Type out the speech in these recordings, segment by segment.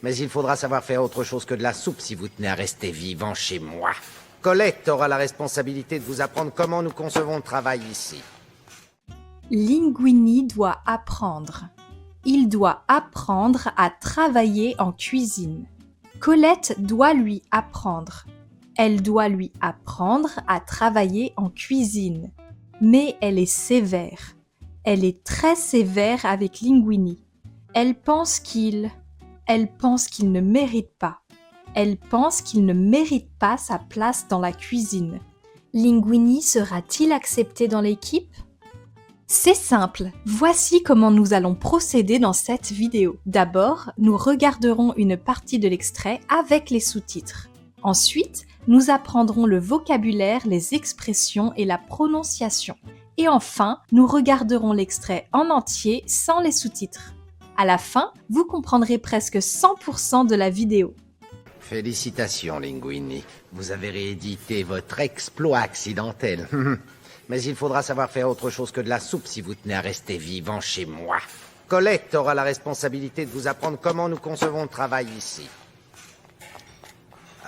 Mais il faudra savoir faire autre chose que de la soupe si vous tenez à rester vivant chez moi. Colette aura la responsabilité de vous apprendre comment nous concevons le travail ici. Linguini doit apprendre. Il doit apprendre à travailler en cuisine. Colette doit lui apprendre. Elle doit lui apprendre à travailler en cuisine. Mais elle est sévère. Elle est très sévère avec Linguini. Elle pense qu'il ne mérite pas. Elle pense qu'il ne mérite pas sa place dans la cuisine. Linguini sera-t-il accepté dans l'équipe ? C'est simple, voici comment nous allons procéder dans cette vidéo. D'abord, nous regarderons une partie de l'extrait avec les sous-titres. Ensuite, nous apprendrons le vocabulaire, les expressions et la prononciation. Et enfin, nous regarderons l'extrait en entier sans les sous-titres. À la fin, vous comprendrez presque 100% de la vidéo. Félicitations, Linguini. Vous avez réédité votre exploit accidentel. Mais il faudra savoir faire autre chose que de la soupe si vous tenez à rester vivant chez moi. Colette aura la responsabilité de vous apprendre comment nous concevons le travail ici.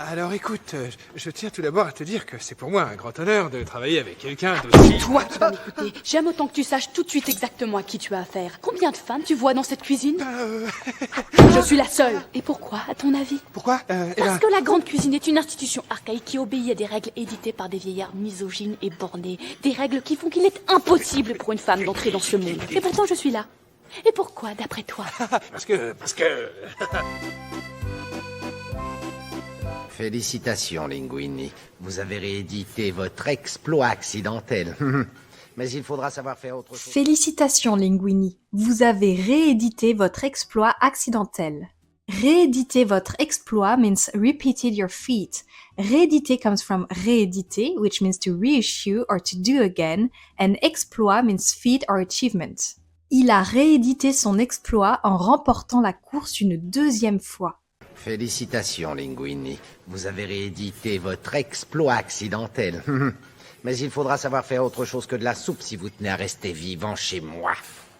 Alors écoute, je tiens tout d'abord à te dire que c'est pour moi un grand honneur de travailler avec quelqu'un d'aussi... Toi qui vas m'écouter, j'aime autant que tu saches tout de suite exactement à qui tu as affaire. Combien de femmes tu vois dans cette cuisine Je suis la seule. Et pourquoi, à ton avis? Pourquoi Parce que la grande cuisine est une institution archaïque qui obéit à des règles éditées par des vieillards misogynes et bornés. Des règles qui font qu'il est impossible pour une femme d'entrer dans ce monde. Et pourtant je suis là. Et pourquoi, d'après toi? Parce que... Félicitations, Linguini. Vous avez réédité votre exploit accidentel. Mais il faudra savoir faire autre chose. Félicitations Linguini, vous avez réédité votre exploit accidentel. Rééditer votre exploit means repeated your feat. Rééditer comes from rééditer, which means to reissue or to do again, and exploit means feat or achievement. Il a réédité son exploit en remportant la course une deuxième fois. Félicitations, Linguini. Vous avez réédité votre exploit accidentel. Mais il faudra savoir faire autre chose que de la soupe si vous tenez à rester vivant chez moi.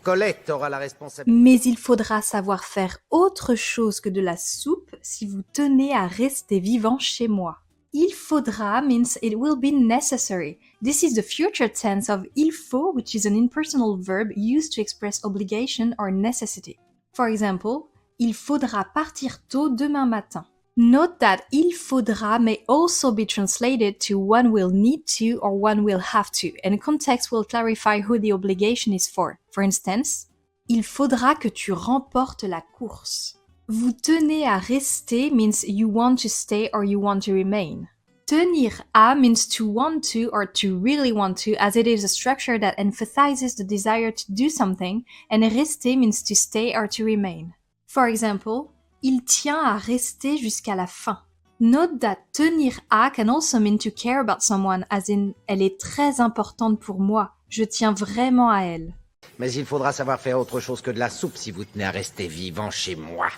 Colette aura la responsabilité. Mais il faudra savoir faire autre chose que de la soupe si vous tenez à rester vivant chez moi. Il faudra means it will be necessary. This is the future tense of il faut, which is an impersonal verb used to express obligation or necessity. For example, il faudra partir tôt demain matin. Note that il faudra may also be translated to one will need to or one will have to, and context will clarify who the obligation is for. For instance, il faudra que tu remportes la course. Vous tenez à rester means you want to stay or you want to remain. Tenir à means to want to or to really want to, as it is a structure that emphasizes the desire to do something, and rester means to stay or to remain. For example, il tient à rester jusqu'à la fin. Note that tenir à can also mean to care about someone, as in elle est très importante pour moi, je tiens vraiment à elle. Mais il faudra savoir faire autre chose que de la soupe si vous tenez à rester vivant chez moi.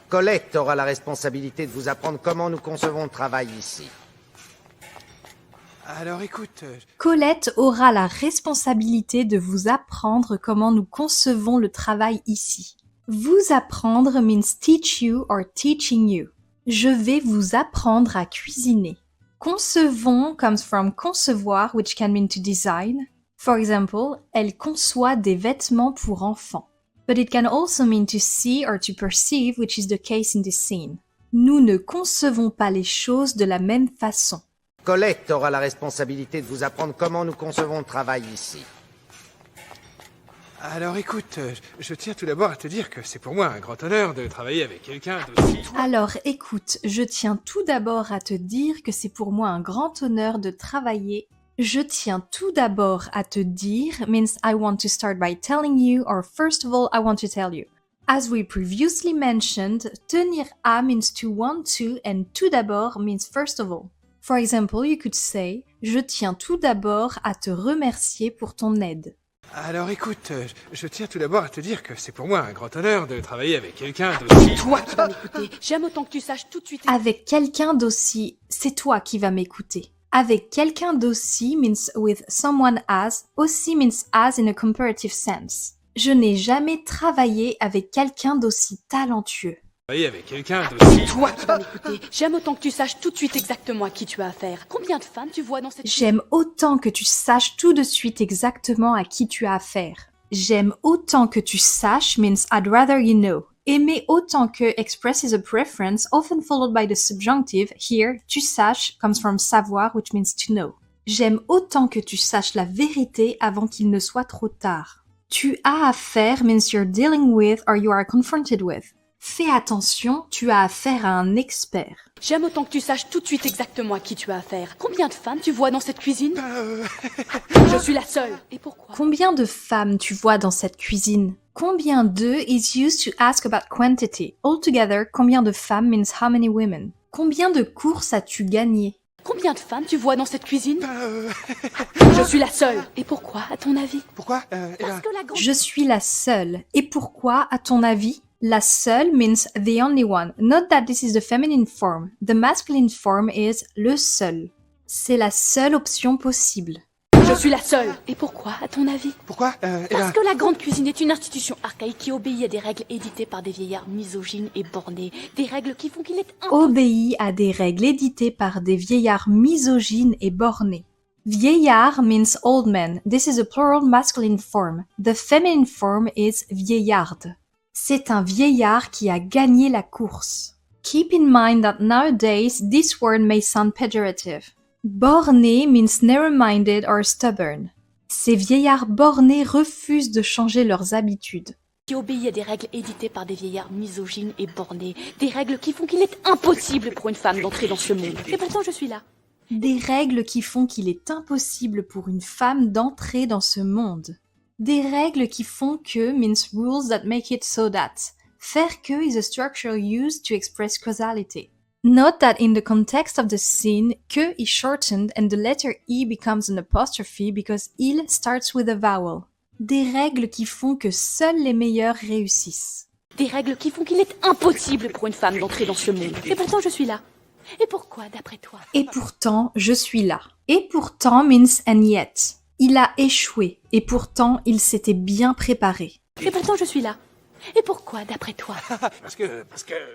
Colette aura la responsabilité de vous apprendre comment nous concevons le travail ici. Alors écoute... Colette aura la responsabilité de vous apprendre comment nous concevons le travail ici. Vous apprendre means teach you or teaching you. Je vais vous apprendre à cuisiner. Concevons comes from concevoir, which can mean to design. For example, elle conçoit des vêtements pour enfants. But it can also mean to see or to perceive, which is the case in this scene. Nous ne concevons pas les choses de la même façon. Colette aura la responsabilité de vous apprendre comment nous concevons le travail ici. Alors écoute, je tiens tout d'abord à te dire que c'est pour moi un grand honneur de travailler avec quelqu'un d'aussi... Alors écoute, je tiens tout d'abord à te dire que c'est pour moi un grand honneur de travailler. Je tiens tout d'abord à te dire means I want to start by telling you or first of all I want to tell you. As we previously mentioned, tenir à means to want to and tout d'abord means first of all. For example, you could say je tiens tout d'abord à te remercier pour ton aide. Alors écoute, je tiens tout d'abord à te dire que c'est pour moi un grand honneur de travailler avec quelqu'un d'aussi... Toi qui vas m'écouter, j'aime autant que tu saches tout de suite... Avec quelqu'un d'aussi, c'est toi qui vas m'écouter. Avec quelqu'un d'aussi means with someone as, aussi means as in a comparative sense. Je n'ai jamais travaillé avec quelqu'un d'aussi talentueux. travailler avec quelqu'un d'aussi... Toi qui vas m'écouter, j'aime autant que tu saches tout de suite exactement à qui tu as affaire. Combien de femmes tu vois dans cette... J'aime autant que tu saches tout de suite exactement à qui tu as affaire. J'aime autant que tu saches means I'd rather you know. Aimer autant que expresses a preference, often followed by the subjunctive. Here, tu saches comes from savoir, which means to know. J'aime autant que tu saches la vérité avant qu'il ne soit trop tard. Tu as affaire means you're dealing with or you are confronted with. Fais attention, tu as affaire à un expert. J'aime autant que tu saches tout de suite exactement à qui tu as affaire. Combien de femmes tu vois dans cette cuisine Je suis la seule. Et pourquoi Combien de femmes tu vois dans cette cuisine? Combien de is used to ask about quantity. Altogether, combien de femmes means how many women. Combien de courses as-tu gagné? Combien de femmes tu vois dans cette cuisine Je suis la seule. Et pourquoi, à ton avis Pourquoi Parce que la grande... Je suis la seule. Et pourquoi, à ton avis? La seule means the only one. Note that this is the feminine form. The masculine form is le seul. C'est la seule option possible. Je suis la seule. Et pourquoi, à ton avis Pourquoi Parce que la grande cuisine est une institution archaïque qui obéit à des règles éditées par des vieillards misogynes et bornés. Des règles qui font qu'il est Obéit à des règles éditées par des vieillards misogynes et bornés. Vieillard means old man. This is a plural masculine form. The feminine form is vieillarde. C'est un vieillard qui a gagné la course. Keep in mind that nowadays this word may sound pejorative. Borné means narrow-minded or stubborn. Ces vieillards bornés refusent de changer leurs habitudes. qui obéit à des règles éditées par des vieillards misogynes et bornés. Des règles qui font qu'il est impossible pour une femme d'entrer dans ce monde. Et pourtant je suis là. Des règles qui font qu'il est impossible pour une femme d'entrer dans ce monde. Des règles qui font que means rules that make it so that. Faire que is a structure used to express causality. Note that in the context of the scene, que is shortened and the letter E becomes an apostrophe because il starts with a vowel. Des règles qui font que seuls les meilleurs réussissent. Des règles qui font qu'il est impossible pour une femme d'entrer dans ce monde. Et pourtant je suis là. Et pourquoi, d'après toi Et pourtant, je suis là. Et pourtant means and yet. Il a échoué, et pourtant il s'était bien préparé. Et pourtant je suis là. Et pourquoi, d'après toi Parce que...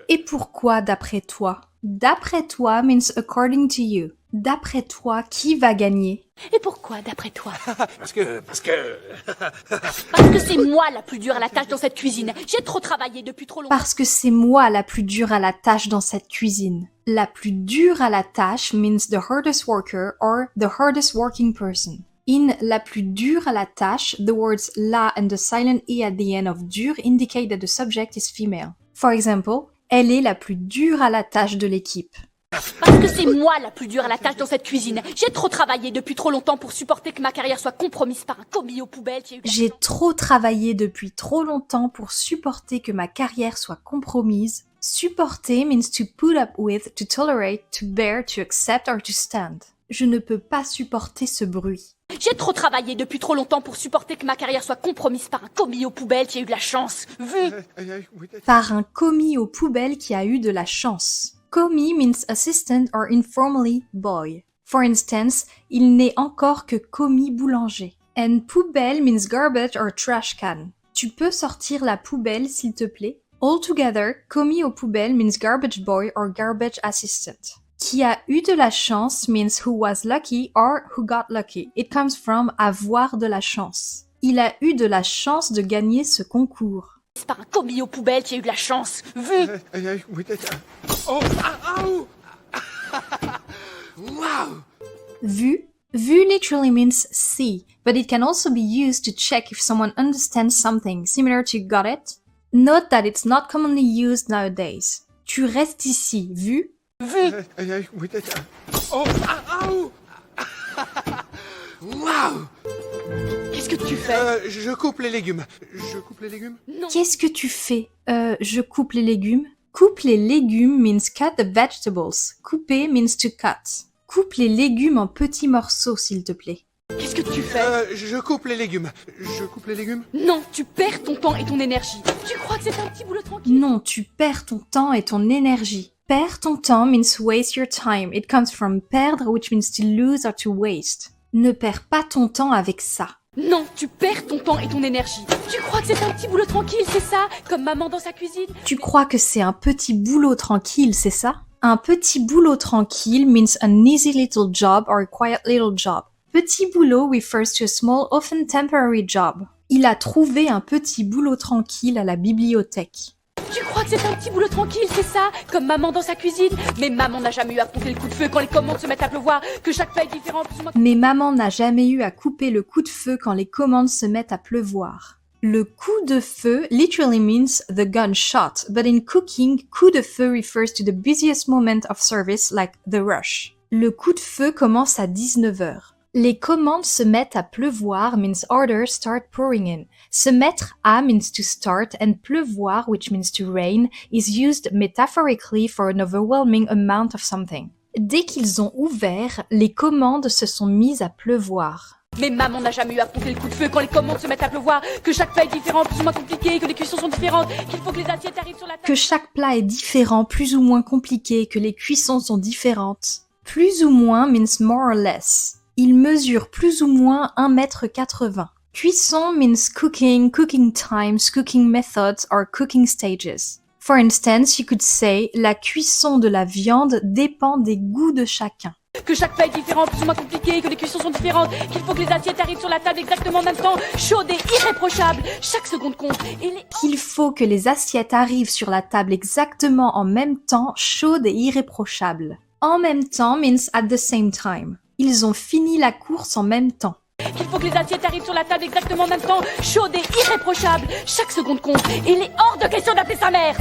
Et pourquoi d'après toi? D'après toi means according to you. D'après toi, qui va gagner? Et pourquoi, d'après toi Parce que... Parce que c'est moi la plus dure à la tâche dans cette cuisine. J'ai trop travaillé depuis trop longtemps. Parce que c'est moi la plus dure à la tâche dans cette cuisine. La plus dure à la tâche means the hardest worker or the hardest working person. In la plus dure à la tâche, the words la and the silent e at the end of dur indicate that the subject is female. For example, elle est la plus dure à la tâche de l'équipe. Parce que c'est moi la plus dure à la tâche dans cette cuisine. J'ai trop travaillé depuis trop longtemps pour supporter que ma carrière soit compromise par un commis aux poubelles qui a eu... J'ai trop travaillé depuis trop longtemps pour supporter que ma carrière soit compromise. Supporter means to put up with, to tolerate, to bear, to accept or to stand. Je ne peux pas supporter ce bruit. J'ai trop travaillé depuis trop longtemps pour supporter que ma carrière soit compromise par un commis aux poubelles qui a eu de la chance. Vu Par un commis aux poubelles qui a eu de la chance. Commis means assistant or informally boy. For instance, il n'est encore que commis boulanger. And poubelle means garbage or trash can. Tu peux sortir la poubelle s'il te plaît? Altogether, commis aux poubelles means garbage boy or garbage assistant. Qui a eu de la chance means who was lucky or who got lucky. It comes from avoir de la chance. Il a eu de la chance de gagner ce concours. c'est par un commis aux poubelles qui a eu de la chance. Vu Oh, wow. Vu literally means see, but it can also be used to check if someone understands something, similar to got it. Note that it's not commonly used nowadays. Tu restes ici, vu? Oh, wow. Qu'est-ce que tu fais Je coupe les légumes. Je coupe les légumes? Non. Qu'est-ce que tu fais? Je coupe les légumes. Coupe les légumes means cut the vegetables. Couper means to cut. Coupe les légumes en petits morceaux, s'il te plaît. Qu'est-ce que tu fais Je coupe les légumes. Je coupe les légumes? Non, tu perds ton temps et ton énergie. Tu crois que c'est un petit boulot tranquille Non, tu perds ton temps et ton énergie. Perdre ton temps means waste your time. It comes from perdre, which means to lose or to waste. Ne perds pas ton temps avec ça. Non, tu perds ton temps et ton énergie. Tu crois que c'est un petit boulot tranquille, c'est ça? Comme maman dans sa cuisine? Tu crois que c'est un petit boulot tranquille, c'est ça? Un petit boulot tranquille means an easy little job or a quiet little job. Petit boulot refers to a small, often temporary job. Il a trouvé un petit boulot tranquille à la bibliothèque. Tu crois que c'est un petit boulot tranquille, c'est ça? Comme maman dans sa cuisine? Mais maman n'a jamais eu à couper le coup de feu quand les commandes se mettent à pleuvoir, que chaque plat est différent, plus ou moins... Mais maman n'a jamais eu à couper le coup de feu quand les commandes se mettent à pleuvoir. Le coup de feu literally means the gunshot, but in cooking, coup de feu refers to the busiest moment of service like the rush. Le coup de feu commence à 19h. Les commandes se mettent à pleuvoir means orders start pouring in. Se mettre à means to start and pleuvoir, which means to rain, is used metaphorically for an overwhelming amount of something. Dès qu'ils ont ouvert, les commandes se sont mises à pleuvoir. Mais maman n'a jamais eu à couper le coup de feu quand les commandes se mettent à pleuvoir, que chaque plat est différent, plus ou moins compliqué, que les cuissons sont différentes, qu'il faut que les assiettes arrivent sur la table... Que chaque plat est différent, plus ou moins compliqué, que les cuissons sont différentes. Plus ou moins means more or less. Il mesure plus ou moins 1,80 m. Cuisson means cooking, cooking times, cooking methods, or cooking stages. For instance, you could say, la cuisson de la viande dépend des goûts de chacun. Que chaque plat est différent, plus ou moins compliqué, que les cuissons sont différentes, qu'il faut que les assiettes arrivent sur la table exactement en même temps, chaudes et irréprochables, chaque seconde compte, et les... Qu'il faut que les assiettes arrivent sur la table exactement en même temps, chaudes et irréprochables. En même temps means at the same time. Ils ont fini la course en même temps. Qu'il faut que les assiettes arrivent sur la table exactement en même temps, chaudes et irréprochables, chaque seconde compte, et il est hors de question d'appeler sa mère.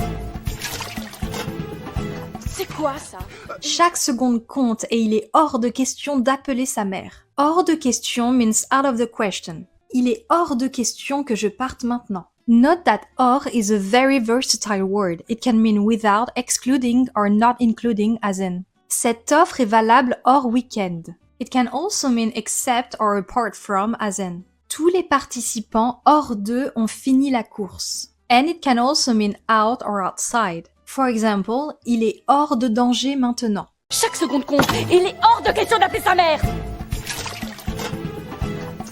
C'est quoi ça? Chaque seconde compte et il est hors de question d'appeler sa mère. Hors de question means out of the question. Il est hors de question que je parte maintenant. Note that hors is a very versatile word. It can mean without, excluding, or not including, as in. Cette offre est valable hors week-end. It can also mean except or apart from, as in. Tous les participants hors d'eux ont fini la course. And it can also mean out or outside. For example, il est hors de danger maintenant. Chaque seconde compte, et il est hors de question d'appeler sa mère.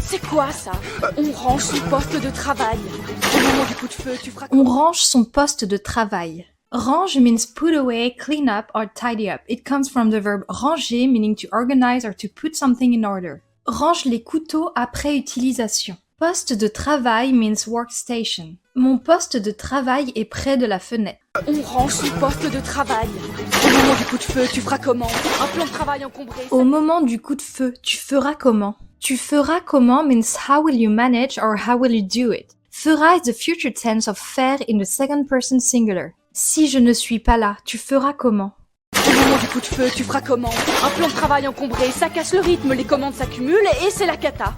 C'est quoi ça? On range son poste de travail. Au moment du coup de feu, tu feras... On range son poste de travail. Range means put away, clean up, or tidy up. It comes from the verb ranger, meaning to organize or to put something in order. Range les couteaux après utilisation. Poste de travail means workstation. Mon poste de travail est près de la fenêtre. On range son poste de travail. Au moment du coup de feu, tu feras comment? Un plan de travail encombré. Au moment du coup de feu, tu feras comment? Tu feras comment means how will you manage or how will you do it. Fera is the future tense of faire in the second person singular. Si je ne suis pas là, tu feras comment? Au moment du coup de feu, tu feras comment? Un plan de travail encombré, ça casse le rythme, les commandes s'accumulent et c'est la cata.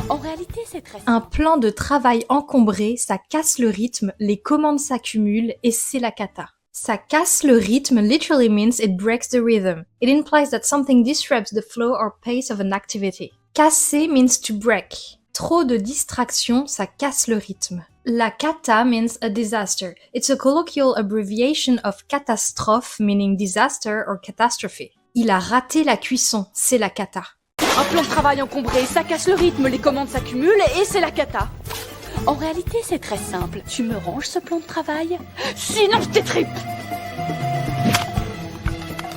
En réalité, c'est très simple. Un plan de travail encombré, ça casse le rythme, les commandes s'accumulent et c'est la cata. Ça casse le rythme literally means it breaks the rhythm. It implies that something disrupts the flow or pace of an activity. Casser means to break. Trop de distractions, ça casse le rythme. La cata means a disaster. It's a colloquial abbreviation of catastrophe, meaning disaster or catastrophe. Il a raté la cuisson, c'est la cata. Un plan de travail encombré, ça casse le rythme, les commandes s'accumulent et c'est la cata. En réalité, c'est très simple. Tu me ranges ce plan de travail? Sinon, je t'étripe!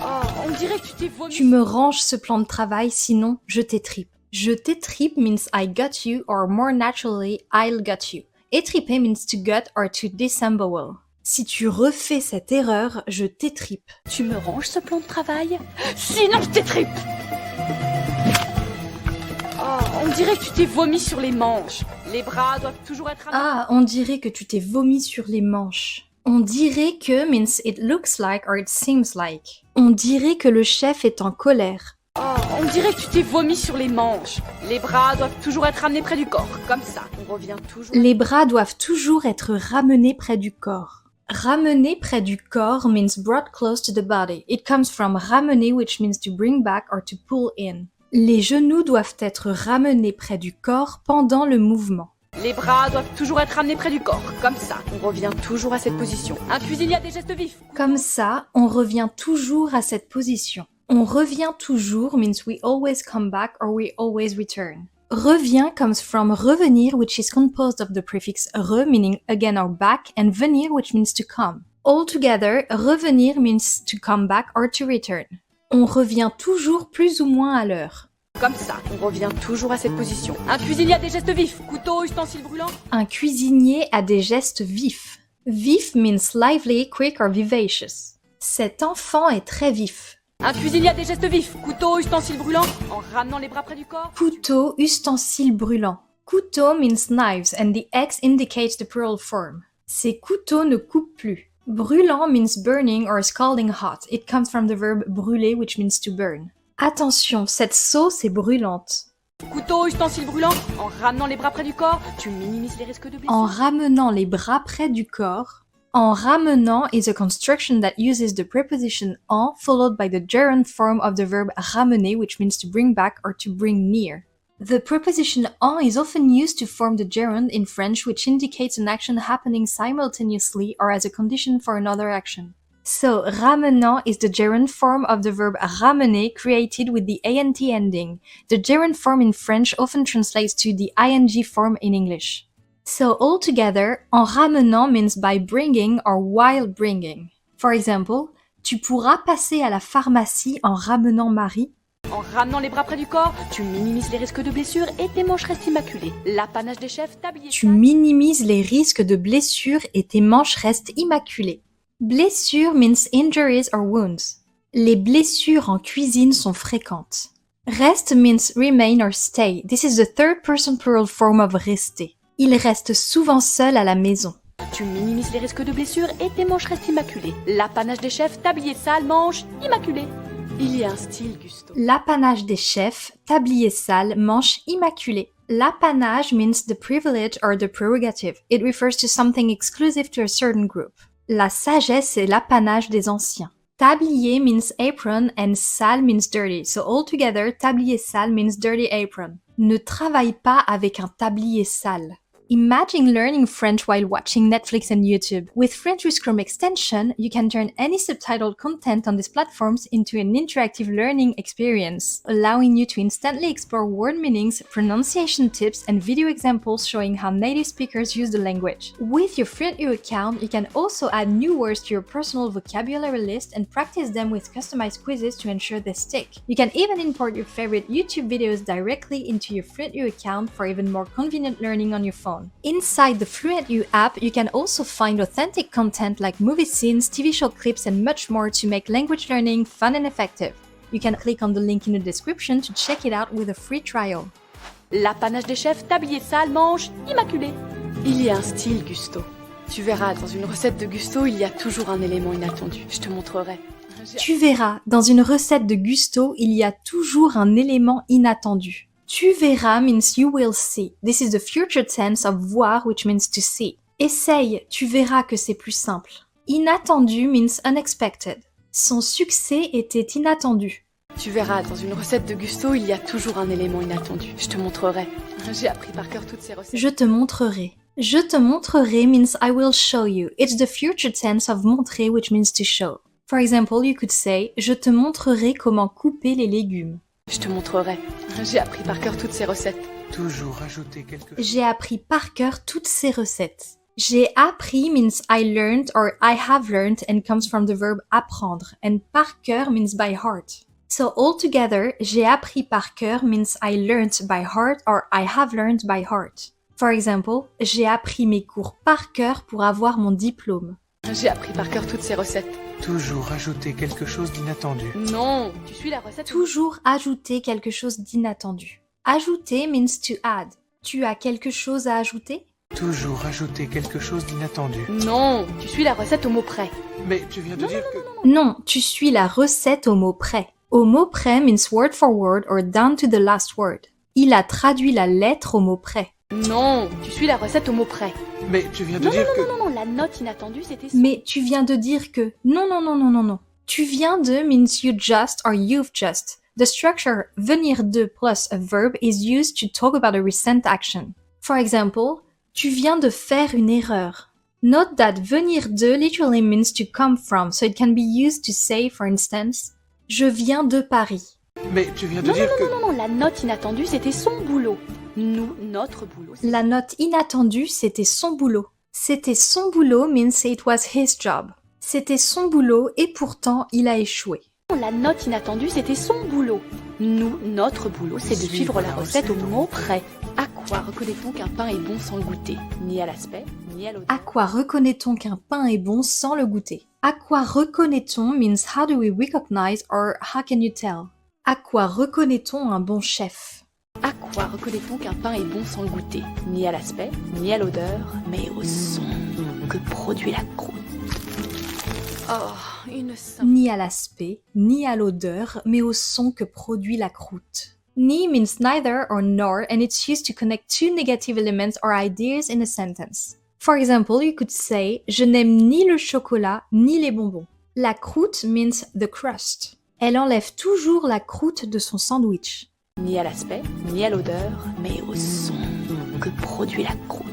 Oh, on dirait que tu t'es vomi. Tu me ranges ce plan de travail, sinon je t'étripe. Je t'étripe means I got you, or more naturally, I'll got you. Étriper means to gut or to disembowel. Si tu refais cette erreur, je t'étripe. Tu me ranges ce plan de travail? Sinon, je t'étripe! Oh, on dirait que tu t'es vomi sur les manches. Les bras doivent toujours être... Ah, on dirait que tu t'es vomi sur les manches. On dirait que means it looks like or it seems like. On dirait que le chef est en colère. Oh, on dirait que tu t'es vomi sur les manches. Les bras doivent toujours être ramenés près du corps. Comme ça, on revient toujours... Les bras doivent toujours être ramenés près du corps. Ramener près du corps means brought close to the body. It comes from ramener, which means to bring back or to pull in. Les genoux doivent être ramenés près du corps pendant le mouvement. Les bras doivent toujours être ramenés près du corps. Comme ça, on revient toujours à cette position. Un cuisinier a des gestes vifs. Comme ça, on revient toujours à cette position. On revient toujours means we always come back or we always return. Revient comes from revenir, which is composed of the prefix re, meaning again or back, and venir, which means to come. Altogether, revenir means to come back or to return. On revient toujours plus ou moins à l'heure. Comme ça, on revient toujours à cette position. Un cuisinier a des gestes vifs. Couteau, ustensile brûlant. Un cuisinier a des gestes vifs. Vif means lively, quick or vivacious. Cet enfant est très vif. Un cuisinier a des gestes vifs. Couteau, ustensile brûlant. En ramenant les bras près du corps. Couteau, ustensile brûlant. Couteau means knives and the X indicates the plural form. Ces couteaux ne coupent plus. Brûlant means burning or scalding hot. It comes from the verb brûler, which means to burn. Attention, cette sauce est brûlante. Couteau, ustensile brûlant. En ramenant les bras près du corps, tu minimises les risques de blessure. En ramenant les bras près du corps. En ramenant is a construction that uses the preposition en followed by the gerund form of the verb ramener, which means to bring back or to bring near. The preposition en is often used to form the gerund in French, which indicates an action happening simultaneously or as a condition for another action. So, ramenant is the gerund form of the verb ramener created with the ant ending. The gerund form in French often translates to the ing form in English. So, altogether, en ramenant means by bringing or while bringing. For example, tu pourras passer à la pharmacie en ramenant Marie. En ramenant les bras près du corps, tu minimises les risques de blessure et tes manches restent immaculées. L'apanage des chefs, tablier. Tu minimises les risques de blessures et tes manches restent immaculées. Blessure means injuries or wounds. Les blessures en cuisine sont fréquentes. Reste means remain or stay. This is the third person plural form of rester. Il reste souvent seul à la maison. Tu minimises les risques de blessure et tes manches restent immaculées. L'apanage des chefs, tablier sale, manches immaculées. Il y a un style, Gusto. L'apanage des chefs, tablier sale, manches immaculées. L'apanage means the privilege or the prerogative. It refers to something exclusive to a certain group. La sagesse est l'apanage des anciens. Tablier means apron and sale means dirty. So altogether, tablier sale means dirty apron. Ne travaille pas avec un tablier sale. Imagine learning French while watching Netflix and YouTube. With French with Chrome extension, you can turn any subtitled content on these platforms into an interactive learning experience, allowing you to instantly explore word meanings, pronunciation tips, and video examples showing how native speakers use the language. With your FluentU account, you can also add new words to your personal vocabulary list and practice them with customized quizzes to ensure they stick. You can even import your favorite YouTube videos directly into your FluentU account for even more convenient learning on your phone. Inside the FluentU app, you can also find authentic content like movie scenes, TV show clips, and much more to make language learning fun and effective. You can click on the link in the description to check it out with a free trial. L'apanage des chefs, tablier sale, manches immaculées. Il y a un style, Gusto. Tu verras, dans une recette de Gusto, il y a toujours un élément inattendu. Je te montrerai. Tu verras, dans une recette de Gusto, il y a toujours un élément inattendu. Tu verras means you will see. This is the future tense of voir, which means to see. Essaye, tu verras que c'est plus simple. Inattendu means unexpected. Son succès était inattendu. Tu verras, dans une recette de Gusto, il y a toujours un élément inattendu. Je te montrerai. J'ai appris par cœur toutes ces recettes. Je te montrerai. Je te montrerai means I will show you. It's the future tense of montrer, which means to show. For example, you could say, je te montrerai comment couper les légumes. Je te montrerai. J'ai appris par cœur toutes ces recettes. Toujours ajouter quelque chose. J'ai appris par cœur toutes ces recettes. J'ai appris means I learned or I have learned and comes from the verb apprendre, and par cœur means by heart. So altogether, j'ai appris par cœur means I learned by heart or I have learned by heart. For example, j'ai appris mes cours par cœur pour avoir mon diplôme. J'ai appris par cœur toutes ces recettes. Toujours ajouter quelque chose d'inattendu. Non, tu suis la recette. Toujours ajouter quelque chose d'inattendu. Ajouter means to add. Tu as quelque chose à ajouter? Toujours ajouter quelque chose d'inattendu. Non, tu suis la recette au mot près. Mais tu viens de dire que... Non, tu suis la recette au mot près. Au mot près means word for word or down to the last word. Il a traduit la lettre au mot près. Non, tu suis la recette au mot près. Mais tu viens de dire que... Non, la note inattendue, c'était... Mais tu viens de dire que... Non. Tu viens de means you just or you've just. The structure venir de plus a verb is used to talk about a recent action. For example, tu viens de faire une erreur. Note that venir de literally means to come from, so it can be used to say, for instance, je viens de Paris. Mais tu viens de dire que... Non, la note inattendue, c'était son boulot. Nous, notre boulot. La note inattendue, c'était son boulot. C'était son boulot means it was his job. C'était son boulot et pourtant il a échoué. La note inattendue, c'était son boulot. Nous, notre boulot, c'est de suivre la recette au mot près. À quoi reconnaît-on qu'un pain est bon sans le goûter? Ni à l'aspect, ni à l'odeur. À quoi reconnaît-on qu'un pain est bon sans le goûter? À quoi reconnaît-on means how do we recognize or how can you tell? À quoi reconnaît-on un bon chef? À quoi reconnaît-on qu'un pain est bon sans le goûter? Ni à l'aspect, ni à l'odeur, mais au son que produit la croûte. Oh, une Ni à l'aspect, ni à l'odeur, mais au son que produit la croûte. Ni means neither or nor, and it's used to connect two negative elements or ideas in a sentence. For example, you could say, je n'aime ni le chocolat, ni les bonbons. La croûte means the crust. Elle enlève toujours la croûte de son sandwich. Ni à l'aspect, ni à l'odeur, mais au son que produit la croûte.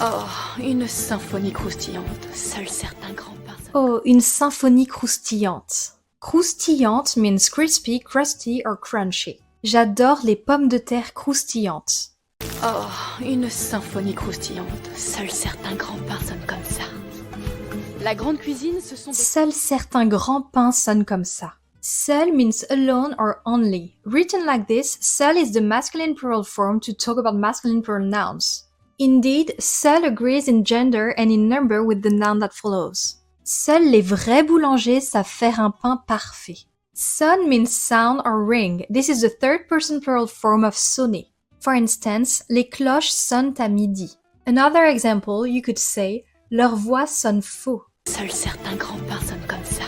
Oh, une symphonie croustillante. Seuls certains grands pains. Oh, une symphonie croustillante. Croustillante means crispy, crusty or crunchy. J'adore les pommes de terre croustillantes. Oh, une symphonie croustillante. Seuls certains grands pains sonnent comme ça. La grande cuisine, ce sont des... Seuls certains grands pains sonnent comme ça. Seul means alone or only. Written like this, seul is the masculine plural form to talk about masculine plural nouns. Indeed, seul agrees in gender and in number with the noun that follows. Seuls les vrais boulangers savent faire un pain parfait. Son means sound or ring. This is the third person plural form of sonner. For instance, les cloches sonnent à midi. Another example, you could say, leur voix sonne faux. Seuls certains grands pains sonnent comme ça.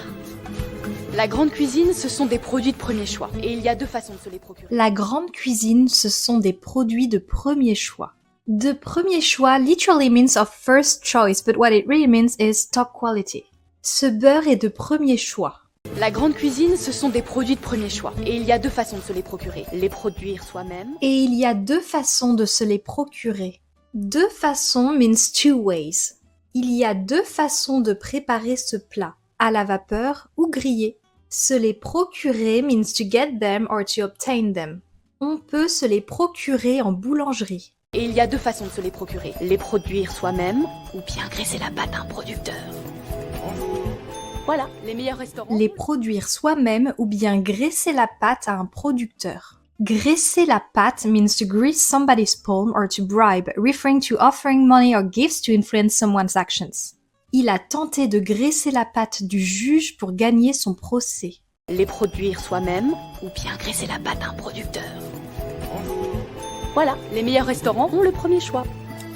La grande cuisine, ce sont des produits de premier choix. Et il y a deux façons de se les procurer. La grande cuisine, ce sont des produits de premier choix. De premier choix literally means of first choice, but what it really means is top quality. Ce beurre est de premier choix. La grande cuisine, ce sont des produits de premier choix. Et il y a deux façons de se les procurer. Les produire soi-même. Et il y a deux façons de se les procurer. Deux façons means two ways. Il y a deux façons de préparer ce plat, à la vapeur ou grillé. Se les procurer means to get them or to obtain them. On peut se les procurer en boulangerie. Et il y a deux façons de se les procurer. Les produire soi-même ou bien graisser la pâte à un producteur. Voilà, les meilleurs restaurants. Les produire soi-même ou bien graisser la pâte à un producteur. Graisser la pâte means to grease somebody's palm or to bribe, referring to offering money or gifts to influence someone's actions. Il a tenté de graisser la pâte du juge pour gagner son procès. Les produire soi-même ou bien graisser la pâte à un producteur. Voilà, les meilleurs restaurants ont le premier choix.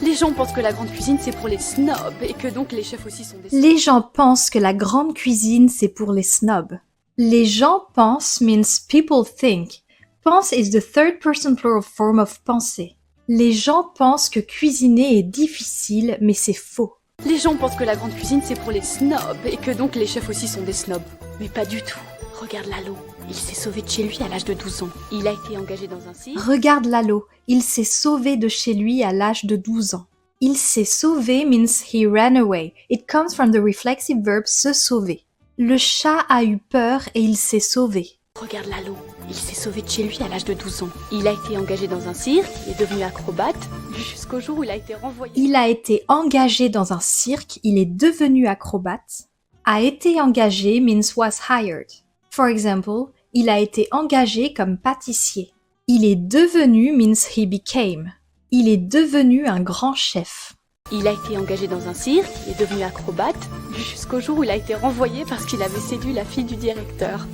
Les gens pensent que la grande cuisine c'est pour les snobs et que donc les chefs aussi sont des snobs. Les gens pensent que la grande cuisine c'est pour les snobs. Les gens pensent means people think. Pense is the third person plural form of penser. Les gens pensent que cuisiner est difficile, mais c'est faux. Les gens pensent que la grande cuisine c'est pour les snobs et que donc les chefs aussi sont des snobs. Mais pas du tout. Regarde Lalo, il s'est sauvé de chez lui à l'âge de 12 ans. Il a été engagé dans un cirque. Regarde Lalo, il s'est sauvé de chez lui à l'âge de 12 ans. Il s'est sauvé means he ran away. It comes from the reflexive verb se sauver. Le chat a eu peur et il s'est sauvé. Regarde Lalo, il s'est sauvé de chez lui à l'âge de 12 ans. Il a été engagé dans un cirque, il est devenu acrobate, jusqu'au jour où il a été renvoyé. Il a été engagé dans un cirque, il est devenu acrobate. A été engagé means was hired. For example, il a été engagé comme pâtissier. Il est devenu means he became. Il est devenu un grand chef. Il a été engagé dans un cirque, il est devenu acrobate, jusqu'au jour où il a été renvoyé parce qu'il avait séduit la fille du directeur.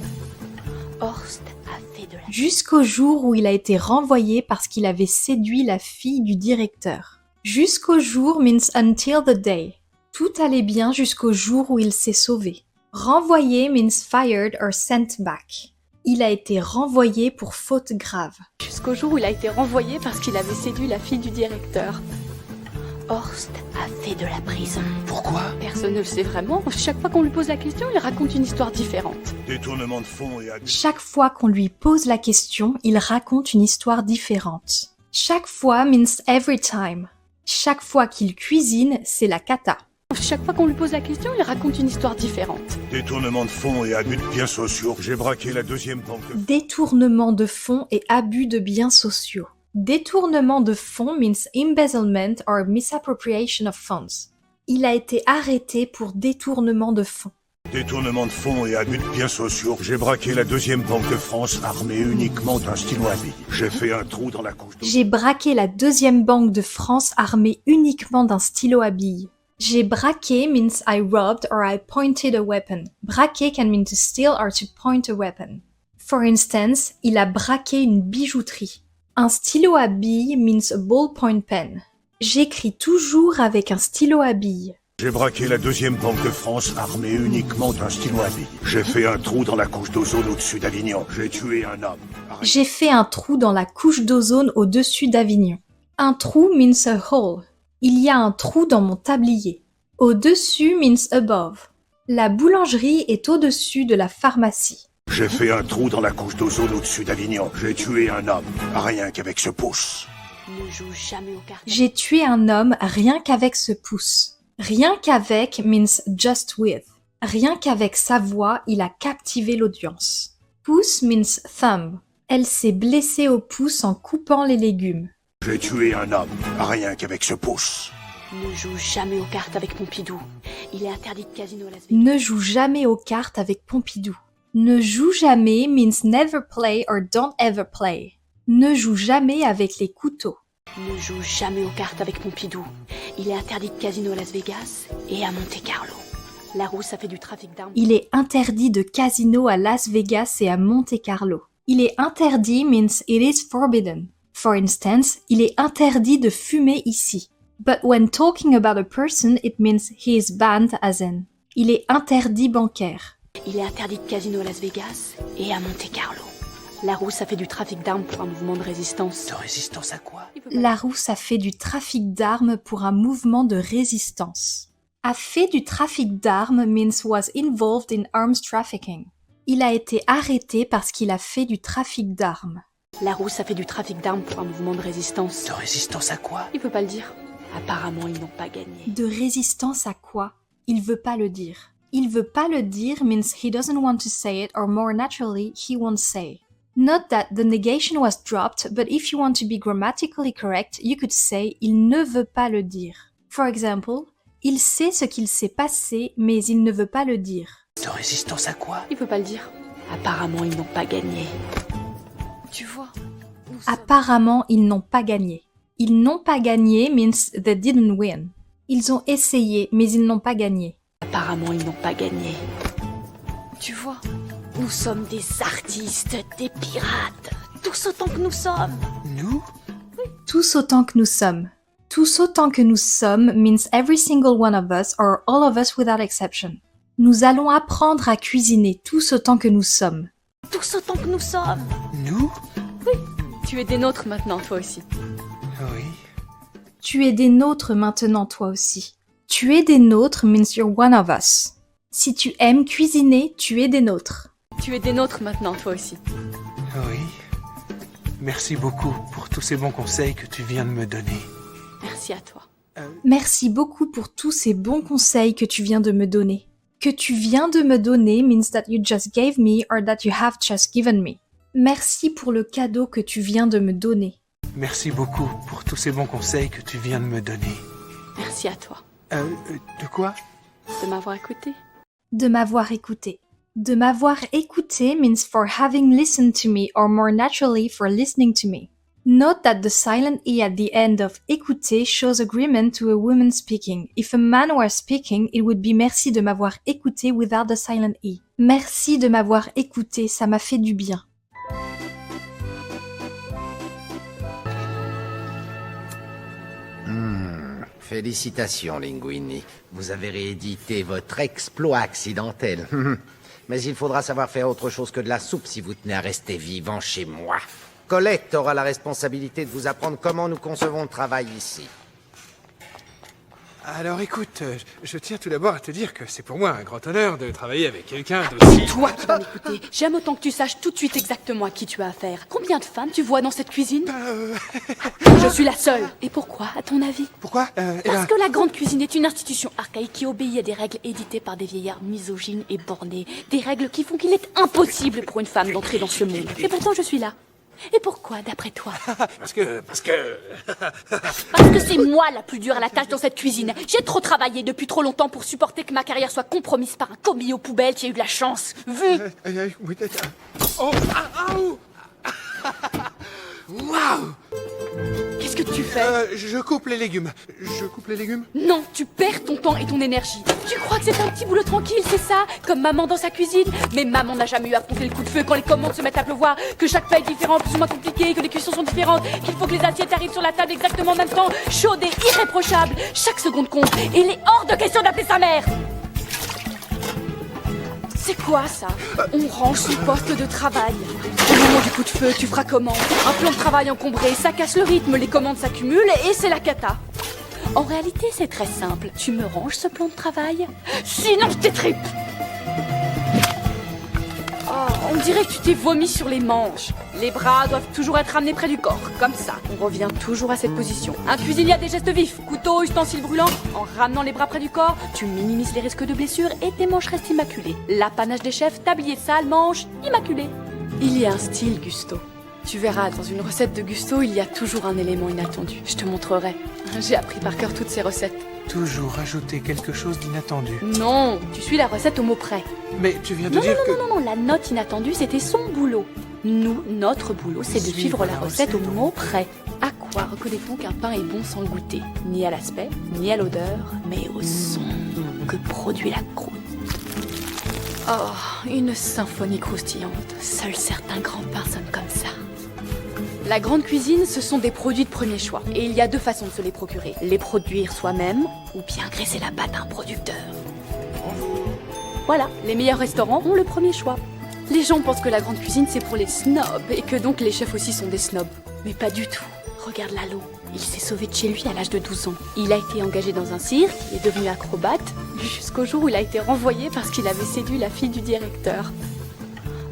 Horst a fait de la... Jusqu'au jour où il a été renvoyé parce qu'il avait séduit la fille du directeur. Jusqu'au jour means until the day. Tout allait bien jusqu'au jour où il s'est sauvé. Renvoyé means fired or sent back. Il a été renvoyé pour faute grave. Jusqu'au jour où il a été renvoyé parce qu'il avait séduit la fille du directeur. Horst a fait de la prison. Pourquoi? Personne ne le sait vraiment. Chaque fois qu'on lui pose la question, il raconte une histoire différente. Détournement de fonds et abus. Chaque fois qu'on lui pose la question, il raconte une histoire différente. Chaque fois means every time. Chaque fois qu'il cuisine, c'est la cata. Chaque fois qu'on lui pose la question, il raconte une histoire différente. Détournement de fonds et abus de biens sociaux. J'ai braqué la deuxième banque. Détournement de fonds et abus de biens sociaux. Détournement de fonds means embezzlement or misappropriation of funds. Il a été arrêté pour détournement de fonds. Détournement de fonds et abus de biens sociaux. J'ai braqué la deuxième banque de France armée uniquement d'un stylo à billes. J'ai fait un trou dans la couche d'eau. J'ai braqué la deuxième banque de France armée uniquement d'un stylo à billes. J'ai braqué means I robbed or I pointed a weapon. Braquer can mean to steal or to point a weapon. For instance, il a braqué une bijouterie. Un stylo à billes means a ballpoint pen. J'écris toujours avec un stylo à billes. J'ai braqué la deuxième banque de France armée uniquement d'un stylo à billes. J'ai fait un trou dans la couche d'ozone au-dessus d'Avignon. J'ai tué un homme. J'ai fait un trou dans la couche d'ozone au-dessus d'Avignon. Un trou means a hole. Il y a un trou dans mon tablier. Au-dessus means above. La boulangerie est au-dessus de la pharmacie. J'ai fait un trou dans la couche d'ozone au-dessus d'Avignon. J'ai tué un homme, rien qu'avec ce pouce. Ne joue jamais aux cartes. J'ai tué un homme rien qu'avec ce pouce. Rien qu'avec means just with. Rien qu'avec sa voix, il a captivé l'audience. Pouce means thumb. Elle s'est blessée au pouce en coupant les légumes. J'ai tué un homme, rien qu'avec ce pouce. Ne joue jamais aux cartes avec Pompidou. Il est interdit de casino à Las Vegas. Ne joue jamais aux cartes avec Pompidou. Ne joue jamais means never play or don't ever play. Ne joue jamais avec les couteaux. Ne joue jamais aux cartes avec Pompidou. Il est interdit de casino à Las Vegas et à Monte-Carlo. Larousse a fait du trafic d'armes. Il est interdit de casino à Las Vegas et à Monte-Carlo. Il est interdit means it is forbidden. For instance, il est interdit de fumer ici. But when talking about a person, it means he is banned as in. Il est interdit bancaire. Il est interdit de casino à Las Vegas et à Monte-Carlo. Larousse a fait du trafic d'armes pour un mouvement de résistance. De résistance à quoi? Larousse a fait du trafic d'armes pour un mouvement de résistance. A fait du trafic d'armes means was involved in arms trafficking. Il a été arrêté parce qu'il a fait du trafic d'armes. Larousse a fait du trafic d'armes pour un mouvement de résistance. De résistance à quoi? Il peut pas le dire. Apparemment, ils n'ont pas gagné. De résistance à quoi? Il veut pas le dire. Il veut pas le dire means he doesn't want to say it or more naturally, he won't say. Note that the negation was dropped, but if you want to be grammatically correct, you could say il ne veut pas le dire. For example, il sait ce qu'il s'est passé, mais il ne veut pas le dire. De résistance à quoi? Il peut pas le dire. Apparemment, ils n'ont pas gagné. Tu vois, Apparemment, ils n'ont pas gagné. Ils n'ont pas gagné means they didn't win. Ils ont essayé, mais ils n'ont pas gagné. apparemment, ils n'ont pas gagné. Tu vois, nous sommes des artistes, des pirates, tous autant que nous sommes. Nous? Tous autant que nous sommes. Tous autant que nous sommes means every single one of us or all of us without exception. Nous allons apprendre à cuisiner tous autant que nous sommes. Tous autant que nous sommes. Nous? Tu es des nôtres maintenant, toi aussi. Oui. Tu es des nôtres maintenant, toi aussi. Tu es des nôtres means you're one of us. Si tu aimes cuisiner, tu es des nôtres. Tu es des nôtres maintenant, toi aussi. Oui. Merci beaucoup pour tous ces bons conseils que tu viens de me donner. Merci à toi. Merci beaucoup pour tous ces bons conseils que tu viens de me donner. Que tu viens de me donner means that you just gave me or that you have just given me. Merci pour le cadeau que tu viens de me donner. Merci beaucoup pour tous ces bons conseils que tu viens de me donner. Merci à toi De quoi? de m'avoir écouté. De m'avoir écouté. De m'avoir écouté means for having listened to me or more naturally for listening to me. Note that the silent E at the end of écouter shows agreement to a woman speaking. If a man were speaking, it would be merci de m'avoir écouté without the silent E. Merci de m'avoir écouté, ça m'a fait du bien. Félicitations, Linguini. Vous avez réédité votre exploit accidentel. Mais il faudra savoir faire autre chose que de la soupe si vous tenez à rester vivant chez moi. Colette aura la responsabilité de vous apprendre comment nous concevons le travail ici. Alors écoute, je tiens tout d'abord à te dire que c'est pour moi un grand honneur de travailler avec quelqu'un d'aussi... Toi qui vas m'écouter, j'aime autant que tu saches tout de suite exactement à qui tu as affaire. Combien de femmes tu vois dans cette cuisine Je suis la seule. Et pourquoi, à ton avis? Pourquoi Parce que la grande cuisine est une institution archaïque qui obéit à des règles éditées par des vieillards misogynes et bornés. Des règles qui font qu'il est impossible pour une femme d'entrer dans ce monde. Et pourtant, je suis là. Et pourquoi, d'après toi? Parce que... Parce que c'est moi la plus dure à la tâche dans cette cuisine. J'ai trop travaillé depuis trop longtemps pour supporter que ma carrière soit compromise par un commis aux poubelles qui a eu de la chance. Vu? Oui, oh, oh. Waouh! Qu'est-ce que tu fais? Je coupe les légumes. Je coupe les légumes? Non, tu perds ton temps et ton énergie. Tu crois que c'est un petit boulot tranquille, c'est ça? Comme maman dans sa cuisine? Mais maman n'a jamais eu à affronter le coup de feu quand les commandes se mettent à pleuvoir, que chaque plat est différent, plus ou moins compliqué, que les cuissons sont différentes, qu'il faut que les assiettes arrivent sur la table exactement en même temps, chaudes et irréprochables. Chaque seconde compte et il est hors de question d'appeler sa mère. C'est quoi ça? On range son poste de travail. Au moment du coup de feu, tu feras comment? Un plan de travail encombré, ça casse le rythme, les commandes s'accumulent et c'est la cata. En réalité, c'est très simple. Tu me ranges ce plan de travail? Sinon, je t'étripe! Oh, on dirait que tu t'es vomi sur les manches. Les bras doivent toujours être ramenés près du corps, comme ça. On revient toujours à cette position. Un cuisinier a des gestes vifs, couteau, ustensiles brûlants. En ramenant les bras près du corps, tu minimises les risques de blessures et tes manches restent immaculées. L'apanage des chefs, tablier sale, manches immaculées. Il y a un style, Gusto. Tu verras, dans une recette de Gusto, il y a toujours un élément inattendu. Je te montrerai. J'ai appris par cœur toutes ces recettes. Toujours ajouter quelque chose d'inattendu. Non, tu suis la recette au mot près. Mais tu viens de dire que... Non, la note inattendue, c'était son boulot. Nous, notre boulot, c'est de suivre la recette au mot près. À quoi reconnaît-on qu'un pain est bon sans le goûter? Ni à l'aspect, ni à l'odeur, mais au son que produit la croûte. Oh, une symphonie croustillante. Seuls certains grands pains sonnent comme ça. La grande cuisine, ce sont des produits de premier choix. Et il y a deux façons de se les procurer. Les produire soi-même, ou bien graisser la pâte à un producteur. Voilà, les meilleurs restaurants ont le premier choix. Les gens pensent que la grande cuisine, c'est pour les snobs, et que donc les chefs aussi sont des snobs. Mais pas du tout. Regarde Lalo, il s'est sauvé de chez lui à l'âge de 12 ans. Il a été engagé dans un cirque, il est devenu acrobate, jusqu'au jour où il a été renvoyé parce qu'il avait séduit la fille du directeur.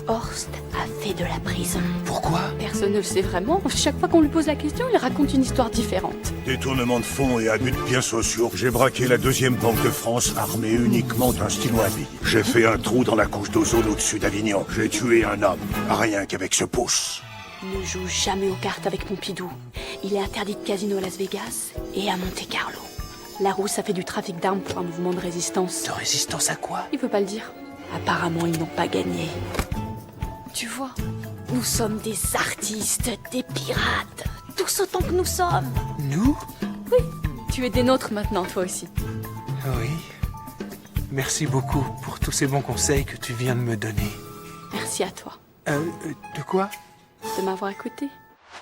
Horst a fait de la prison. Pourquoi? Personne ne le sait vraiment. Chaque fois qu'on lui pose la question, il raconte une histoire différente. Détournement de fonds et abus de biens sociaux. J'ai braqué la deuxième banque de France armée uniquement d'un stylo à billes. J'ai fait un trou dans la couche d'ozone au-dessus d'Avignon. J'ai tué un homme, rien qu'avec ce pouce. Ne joue jamais aux cartes avec Pompidou. Il est interdit de casino à Las Vegas et à Monte-Carlo. Larousse a fait du trafic d'armes pour un mouvement de résistance. De résistance à quoi? Il veut pas le dire. Apparemment, ils n'ont pas gagné. Tu vois, nous sommes des artistes, des pirates, tous autant que nous sommes. Nous? Oui, tu es des nôtres maintenant, toi aussi. Oui. Merci beaucoup pour tous ces bons conseils que tu viens de me donner. Merci à toi De quoi? de m'avoir écouté.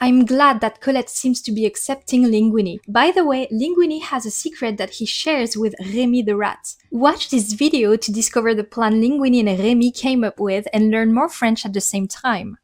I'm glad that Colette seems to be accepting Linguini. By the way, Linguini has a secret that he shares with Remy the rat. Watch this video to discover the plan Linguini and Remy came up with and learn more French at the same time.